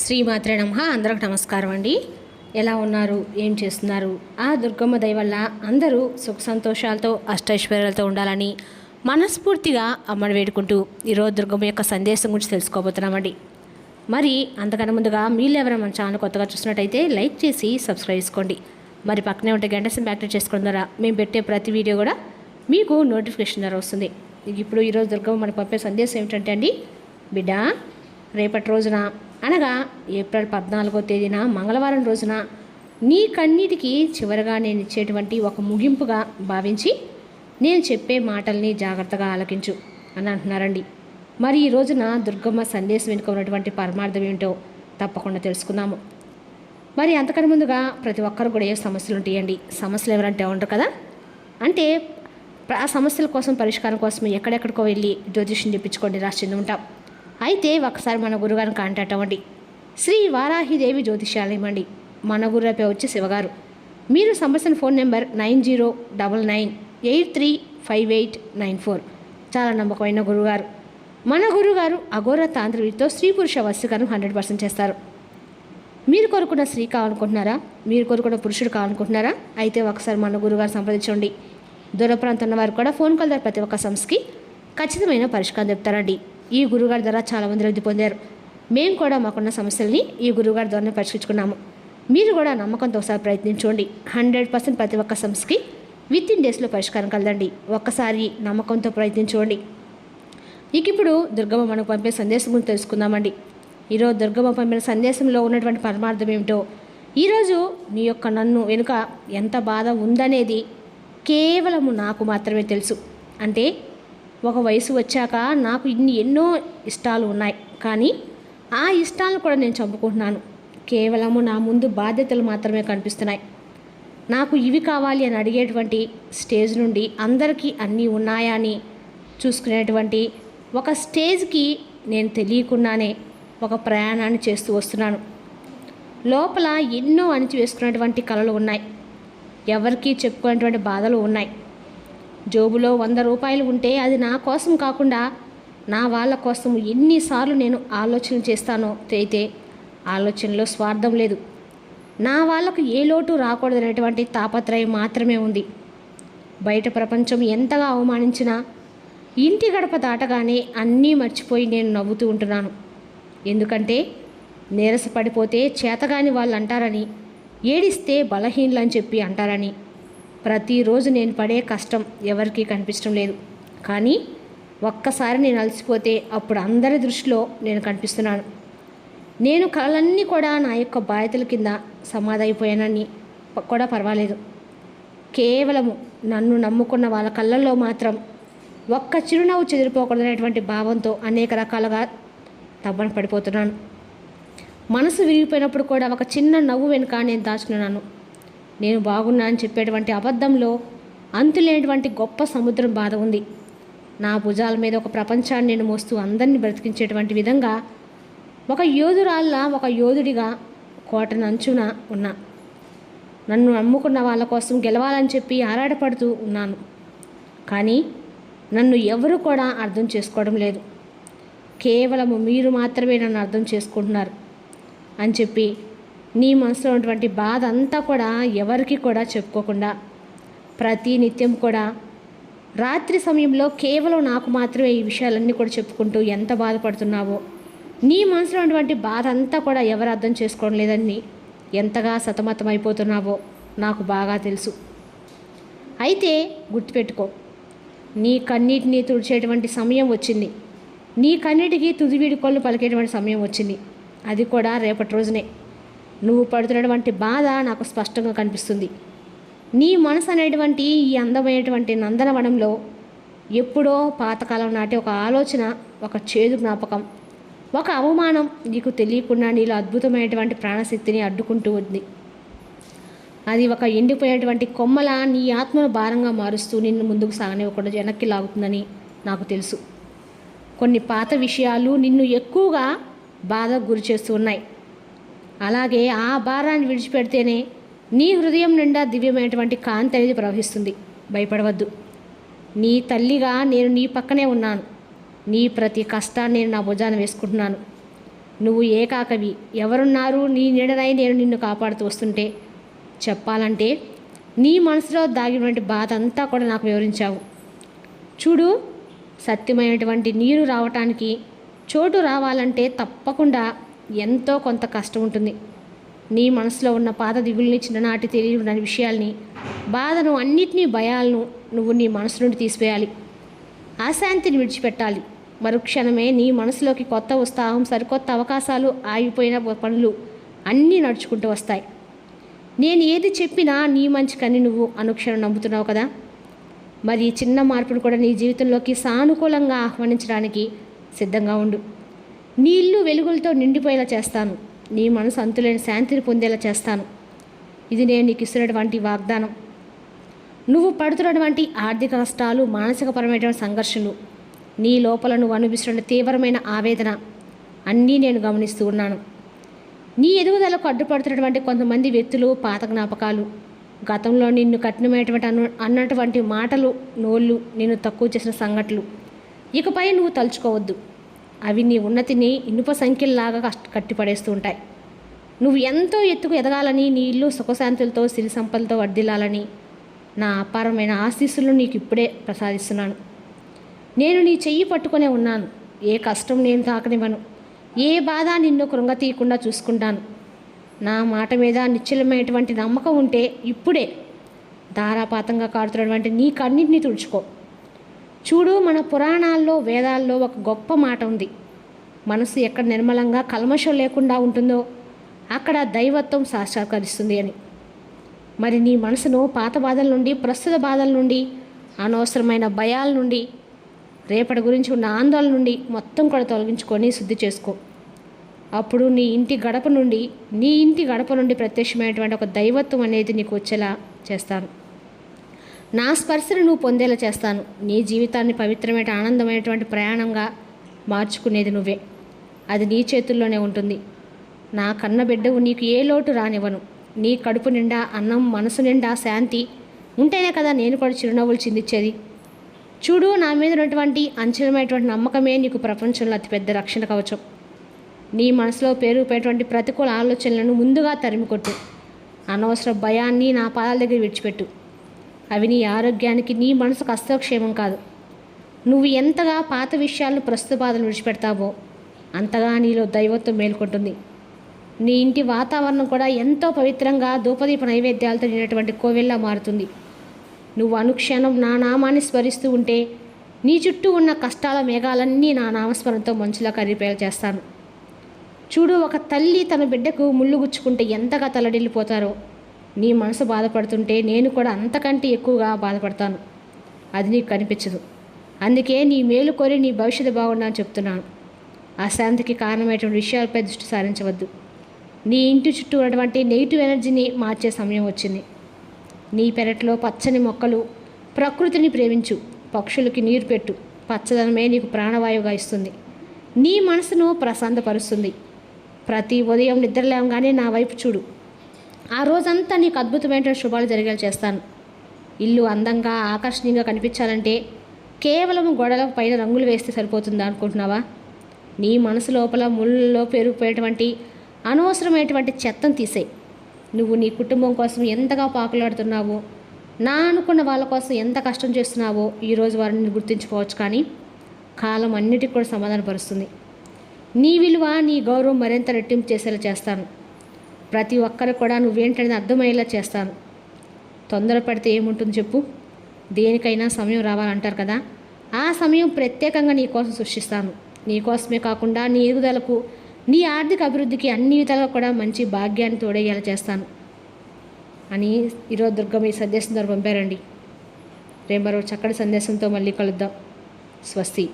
శ్రీమాత్రే నమః. అందరికి నమస్కారం అండి. ఎలా ఉన్నారు, ఏం చేస్తున్నారు? ఆ దుర్గమ్మ దయ వల్ల అందరూ సుఖ సంతోషాలతో అష్టైశ్వర్యాలతో ఉండాలని మనస్ఫూర్తిగా అమ్మని వేడుకుంటూ ఈరోజు దుర్గమ్మ యొక్క సందేశం గురించి తెలుసుకోబోతున్నామండి. మరి అంతకన్నా ముందుగా మీరు ఎవరైనా మన ఛానల్ కొత్తగా చూసినట్టయితే లైక్ చేసి సబ్స్క్రైబ్ చేసుకోండి. మరి పక్కనే ఉంటే గంట సింబల్ యాక్టివేట్ చేసుకోవడం ద్వారా మేము పెట్టే ప్రతి వీడియో కూడా మీకు నోటిఫికేషన్ ద్వారా వస్తుంది. ఇప్పుడు ఈరోజు దుర్గమ్మ మనకు పంపే సందేశం ఏమిటంటే అండి, బిడ్డ, రేపటి రోజున అనగా ఏప్రిల్ 14వ తేదీన మంగళవారం రోజున నీ కన్నీటికి చివరగా నేను ఇచ్చేటువంటి ఒక ముగింపుగా భావించి నేను చెప్పే మాటల్ని జాగ్రత్తగా ఆలకించు అని అంటున్నారండి. మరి ఈ రోజున దుర్గమ్మ సందేశం వెనుకున్నటువంటి పరమార్థం ఏమిటో తప్పకుండా తెలుసుకుందాము. మరి అంతకన్నా ముందుగా ప్రతి ఒక్కరు కూడా ఏ సమస్యలు ఉంటాయండి. సమస్యలు ఎవరంటే ఉండరు కదా, అంటే ఆ సమస్యల కోసం పరిష్కారం కోసం ఎక్కడెక్కడికో వెళ్ళి జ్యోతిష్యం చెప్పించుకోండి రాసింది ఉంటాం. అయితే ఒకసారి మన గురుగారిని కాంటాక్ట్ అవ్వండి. శ్రీ వారాహిదేవి జ్యోతిష్యాలయం అండి. మన గురుపై వచ్చి శివగారు. మీరు సంప్రదించిన ఫోన్ నెంబర్ 9099835894. చాలా నమ్మకమైన గురుగారు. మన గురుగారు అఘోర తాంత్రికతో స్త్రీ పురుష వశీకరణం 100% చేస్తారు. మీరు కోరుకున్న స్త్రీ కావాలనుకుంటున్నారా? మీరు కోరుకున్న పురుషుడు కావాలనుకుంటున్నారా? అయితే ఒకసారి మన గురుగారు సంప్రదించండి. దూర ప్రాంతం ఉన్న వారు కూడా ఫోన్ కాల్ ద్వారా ప్రతి ఒక్క సమస్యకి ఖచ్చితమైన పరిష్కారం చెప్తారండి. ఈ గురుగారి ద్వారా చాలామంది లబ్ధి పొందారు. మేము కూడా మాకున్న సమస్యల్ని ఈ గురుగారి ద్వారానే పరిష్కరించుకున్నాము. మీరు కూడా నమ్మకంతో ఒకసారి ప్రయత్నించండి. 100% ప్రతి ఒక్క సమస్యకి వితిన్ డేస్లో పరిష్కారం కలదండి. ఒక్కసారి నమ్మకంతో ప్రయత్నించండి. ఇప్పుడు దుర్గమ్మ మనకు పంపే సందేశం గురించి తెలుసుకుందామండి. ఈరోజు దుర్గమ్మ పంపిన సందేశంలో ఉన్నటువంటి పరమార్థం ఏమిటో, ఈరోజు నీ యొక్క నన్ను వెనుక ఎంత బాధ ఉందనేది కేవలము నాకు మాత్రమే తెలుసు. అంటే ఒక వయసు వచ్చాక నాకు ఎన్నో ఇష్టాలు ఉన్నాయి, కానీ ఆ ఇష్టాలను కూడా నేను చంపుకుంటున్నాను. కేవలము నా ముందు బాధ్యతలు మాత్రమే కనిపిస్తున్నాయి. నాకు ఇవి కావాలి అని అడిగేటువంటి స్టేజ్ నుండి అందరికీ అన్నీ ఉన్నాయా అని చూసుకునేటువంటి ఒక స్టేజ్కి నేను తెలియకుండానే ఒక ప్రయాణాన్ని చేస్తూ వస్తున్నాను. లోపల ఎన్నో అణిచివేసుకున్నటువంటి కలలు ఉన్నాయి. ఎవరికీ చెప్పుకునేటువంటి బాధలు ఉన్నాయి. జోబులో 100 రూపాయలు ఉంటే అది నా కోసం కాకుండా నా వాళ్ళ కోసం ఎన్నిసార్లు నేను ఆలోచన చేస్తానో అయితే ఆలోచనలో స్వార్థం లేదు. నా వాళ్ళకు ఏ లోటు రాకూడదనేటువంటి తాపత్రయం మాత్రమే ఉంది. బయట ప్రపంచం ఎంతగా అవమానించినా ఇంటి గడప దాటగానే అన్నీ మర్చిపోయి నేను నవ్వుతూ ఉంటున్నాను. ఎందుకంటే నీరసపడిపోతే చేతగాని వాళ్ళు అంటారని, ఏడిస్తే బలహీనలు అని చెప్పి అంటారని. ప్రతిరోజు నేను పడే కష్టం ఎవరికీ కనిపించడం లేదు, కానీ ఒక్కసారి నేను అలసిపోతే అప్పుడు అందరి దృష్టిలో నేను కనిపిస్తున్నాను. నేను కళలన్నీ కూడా నా యొక్క బాధ్యతల కింద సమాధైపోయానని కూడా పర్వాలేదు. కేవలము నన్ను నమ్ముకున్న వాళ్ళ కళ్ళల్లో మాత్రం ఒక్క చిరునవ్వు చెదిరిపోకూడదనేటువంటి భావంతో అనేక రకాలుగా తబ్బన పడిపోతున్నాను. మనసు విరిగిపోయినప్పుడు కూడా ఒక చిన్న నవ్వు వెనుక నేను దాచుకున్నాను. నేను బాగున్నా అని చెప్పేటువంటి అబద్ధంలో అంతులేనటువంటి గొప్ప సముద్రం బాధ ఉంది. నా భుజాల మీద ఒక ప్రపంచాన్ని నేను మోస్తూ అందరినీ బ్రతికించేటువంటి విధంగా ఒక యోధురాల్లా, ఒక యోధుడిగా కోటనంచున ఉన్నా. నన్ను నమ్ముకున్న వాళ్ళ కోసం గెలవాలని చెప్పి ఆరాటపడుతూ ఉన్నాను, కానీ నన్ను ఎవరు కూడా అర్థం చేసుకోవడం లేదు. కేవలము మీరు మాత్రమే నన్ను అర్థం చేసుకుంటున్నారు అని చెప్పి నీ మనసులో ఉన్నటువంటి బాధ అంతా కూడా ఎవరికి కూడా చెప్పుకోకుండా ప్రతి నిత్యం కూడా రాత్రి సమయంలో కేవలం నాకు మాత్రమే ఈ విషయాలన్నీ కూడా చెప్పుకుంటూ ఎంత బాధపడుతున్నావో, నీ మనసులో ఉన్నటువంటి బాధ అంతా కూడా ఎవరు అర్థం చేసుకోవడం లేదని ఎంతగా సతమతం అయిపోతున్నావో నాకు బాగా తెలుసు. అయితే గుర్తుపెట్టుకో, నీ కన్నీటిని తుడిచేటువంటి సమయం వచ్చింది. నీ కన్నీటికి తుది వీడుకోళ్ళు పలికేటువంటి సమయం వచ్చింది. అది కూడా రేపటి రోజునే. నువ్వు పడుతున్నటువంటి బాధ నాకు స్పష్టంగా కనిపిస్తుంది. నీ మనసు అనేటువంటి ఈ అందమైనటువంటి నందనవనంలో ఎప్పుడో పాతకాలం నాటి ఒక ఆలోచన, ఒక చేదు జ్ఞాపకం, ఒక అవమానం నీకు తెలియకుండా నీలో అద్భుతమైనటువంటి ప్రాణశక్తిని అడ్డుకుంటూ ఉంది. అది ఒక ఎండిపోయేటువంటి కొమ్మల నీ ఆత్మను భారంగా మారుస్తూ నిన్ను ముందుకు సాగనివ్వకుండా వెనక్కి లాగుతుందని నాకు తెలుసు. కొన్ని పాత విషయాలు నిన్ను ఎక్కువగా బాధకు గురి చేస్తూ ఉన్నాయి. అలాగే ఆ భారాన్ని విడిచిపెడితేనే నీ హృదయం నిండా దివ్యమైనటువంటి కాంతి అనేది ప్రవహిస్తుంది. భయపడవద్దు. నీ తల్లిగా నేను నీ పక్కనే ఉన్నాను. నీ ప్రతి కష్టాన్ని నేను నా భుజాన వేసుకుంటున్నాను. నువ్వు ఏకాకవి, ఎవరున్నారు నీ నీడనై నేను నిన్ను కాపాడుతూ వస్తుంటే చెప్పాలంటే నీ మనసులో దాగినటువంటి బాధ అంతా కూడా నాకు వివరించావు. చూడు, సత్యమైనటువంటి నీరు రావటానికి, చోటు రావాలంటే తప్పకుండా ఎంతో కొంత కష్టం ఉంటుంది. నీ మనసులో ఉన్న పాత దిగుల్ని, చిన్ననాటి తెలియని విషయాల్ని, బాధను, అన్నిటినీ, భయాలను నువ్వు నీ మనసు నుండి తీసివేయాలి. అశాంతిని విడిచిపెట్టాలి. మరుక్షణమే నీ మనసులోకి కొత్త ఉత్సాహం, సరికొత్త అవకాశాలు, ఆగిపోయిన పనులు అన్నీ నడుచుకుంటూ వస్తాయి. నేను ఏది చెప్పినా నీ మంచికని నువ్వు అనుక్షణం నమ్ముతున్నావు కదా. మరి చిన్న మార్పును కూడా నీ జీవితంలోకి సానుకూలంగా ఆహ్వానించడానికి సిద్ధంగా ఉండు. నీ ఇల్లు వెలుగులతో నిండిపోయేలా చేస్తాను. నీ మనసు అంతులేని శాంతిని పొందేలా చేస్తాను. ఇది నేను నీకు ఇస్తున్నటువంటి వాగ్దానం. నువ్వు పడుతున్నటువంటి ఆర్థిక కష్టాలు, మానసికపరమైనటువంటి సంఘర్షణలు, నీ లోపల నువ్వు అనుభవిస్తున్న తీవ్రమైన ఆవేదన అన్నీ నేను గమనిస్తూ ఉన్నాను. నీ ఎదుగుదలకు అడ్డుపడుతున్నటువంటి కొంతమంది వ్యక్తులు, పాత జ్ఞాపకాలు, గతంలో నిన్ను కఠినమైనటువంటి అన్నటువంటి మాటలు, నోళ్ళు, నిన్ను తక్కువ చేసిన సంఘటనలు ఇకపై నువ్వు తలుచుకోవద్దు. అవి నీ ఉన్నతిని ఇనుప సంఖ్యల్లాగా కట్టిపడేస్తూ ఉంటాయి. నువ్వు ఎంతో ఎత్తుకు ఎదగాలని, నీ ఇల్లు సుఖశాంతులతో, సిరి సంపదలతో వర్ధిల్లాలని నా అపారమైన ఆశీస్సులను నీకు ఇప్పుడే ప్రసాదిస్తున్నాను. నేను నీ చెయ్యి పట్టుకునే ఉన్నాను. ఏ కష్టం నేను తాకనివ్వను. ఏ బాధ నిన్ను కృంగతీయకుండా చూసుకుంటాను. నా మాట మీద నిశ్చలమైనటువంటి నమ్మకం ఉంటే ఇప్పుడే ధారాపాతంగా కారుతున్నటువంటి నీ కన్నింటినీ తుడుచుకో. చూడు, మన పురాణాల్లో, వేదాల్లో ఒక గొప్ప మాట ఉంది. మనసు ఎక్కడ నిర్మలంగా, కల్మషం లేకుండా ఉంటుందో అక్కడ దైవత్వం సాక్షాత్కరిస్తుంది అని. మరి నీ మనసును పాత బాధల నుండి, ప్రస్తుత బాధల నుండి, అనవసరమైన భయాల నుండి, రేపటి గురించి ఉన్న ఆందోళన నుండి మొత్తం కూడా తొలగించుకొని శుద్ధి చేసుకో. అప్పుడు నీ ఇంటి గడప నుండి ప్రత్యక్షమైనటువంటి ఒక దైవత్వం అనేది నీకు వచ్చేలా చేస్తాను. నా స్పర్శను నువ్వు పొందేలా చేస్తాను. నీ జీవితాన్ని పవిత్రమైన, ఆనందమైనటువంటి ప్రయాణంగా మార్చుకునేది నువ్వే. అది నీ చేతుల్లోనే ఉంటుంది. నా కన్న బిడ్డవు, నీకు ఏ లోటు రానివ్వను. నీ కడుపు నిండా అన్నం, మనసు నిండా శాంతి ఉంటేనే కదా నేను కూడా చిరునవ్వులు చిందించేది. చూడు, నా మీద ఉన్నటువంటి అంచనమైనటువంటి నమ్మకమే నీకు ప్రపంచంలో అతిపెద్ద రక్షణ కవచం. నీ మనసులో పేరుపోయేటువంటి ప్రతికూల ఆలోచనలను ముందుగా తరిమికొట్టు. అనవసర భయాన్ని నా పాదాల దగ్గర విడిచిపెట్టు. అవి నీ ఆరోగ్యానికి, నీ మనసుకు అస్తక్షేమం కాదు. నువ్వు ఎంతగా పాత విషయాలను, ప్రస్తుత బాధలు విడిచిపెడతావో అంతగా నీలో దైవత్వం మేల్కొంటుంది. నీ ఇంటి వాతావరణం కూడా ఎంతో పవిత్రంగా, ధూపదీప నైవేద్యాలతో నిండినటువంటి కోవెల్లా మారుతుంది. నువ్వు అనుక్షణం నా నామాన్ని స్మరిస్తూ ఉంటే నీ చుట్టూ ఉన్న కష్టాల మేఘాలన్నీ నా నామస్మరణతో మంచులా కరిపేలా చేస్తాను. చూడు, ఒక తల్లి తన బిడ్డకు ముళ్ళు గుచ్చుకుంటే ఎంతగా తల్లడిల్లిపోతారో, నీ మనసు బాధపడుతుంటే నేను కూడా అంతకంటే ఎక్కువగా బాధపడతాను. అది నీకు కనిపించదు. అందుకే నీ మేలు కోరి నీ భవిష్యత్తు బాగుండాలని చెప్తున్నాను. అశాంతికి కారణమైనటువంటి విషయాలపై దృష్టి సారించవద్దు. నీ ఇంటి చుట్టూ ఉన్నటువంటి నెగిటివ్ ఎనర్జీని మార్చే సమయం వచ్చింది. నీ పెరట్లో పచ్చని మొక్కలు, ప్రకృతిని ప్రేమించు. పక్షులకి నీరు పెట్టు. పచ్చదనమే నీకు ప్రాణవాయువుగా ఇస్తుంది. నీ మనసును ప్రశాంతపరుస్తుంది. ప్రతి ఉదయం నిద్రలేవగానే నా వైపు చూడు. ఆ రోజంతా నీకు అద్భుతమైన శుభాలు జరిగేలా చేస్తాను. ఇల్లు అందంగా, ఆకర్షణీయంగా కనిపించాలంటే కేవలం గోడల పైన రంగులు వేస్తే సరిపోతుందా అనుకుంటున్నావా? నీ మనసు లోపల ముళ్ళలో పెరిగిపోయేటువంటి అనవసరమైనటువంటి చెత్తను తీసేయి. నువ్వు నీ కుటుంబం కోసం ఎంతగా పాకులాడుతున్నావో, నా అనుకున్న వాళ్ళ కోసం ఎంత కష్టం చేస్తున్నావో ఈరోజు వారిని గుర్తించుకోవచ్చు. కానీ కాలం అన్నిటికీ కూడా సమాధానపరుస్తుంది. నీ విలువ, నీ గౌరవం మరింత రెట్టింపు చేసేలా చేస్తాను. ప్రతి ఒక్కరు కూడా నువ్వేంటనేది అర్థమయ్యేలా చేస్తాను. తొందరపడితే ఏముంటుంది చెప్పు? దేనికైనా సమయం రావాలంటారు కదా. ఆ సమయం ప్రత్యేకంగా నీ కోసం సృష్టిస్తాను. నీ కోసమే కాకుండా నీ ఎదుగుదలకు, నీ ఆర్థిక అభివృద్ధికి అన్ని విధాలుగా కూడా మంచి భాగ్యాన్ని తోడయ్యేలా చేస్తాను అని ఈరోజు దుర్గమ్మ ఈ సందేశం ద్వారా పంపారండి. రేపు మరో చక్కటి సందేశంతో మళ్ళీ కలుద్దాం. స్వస్తి.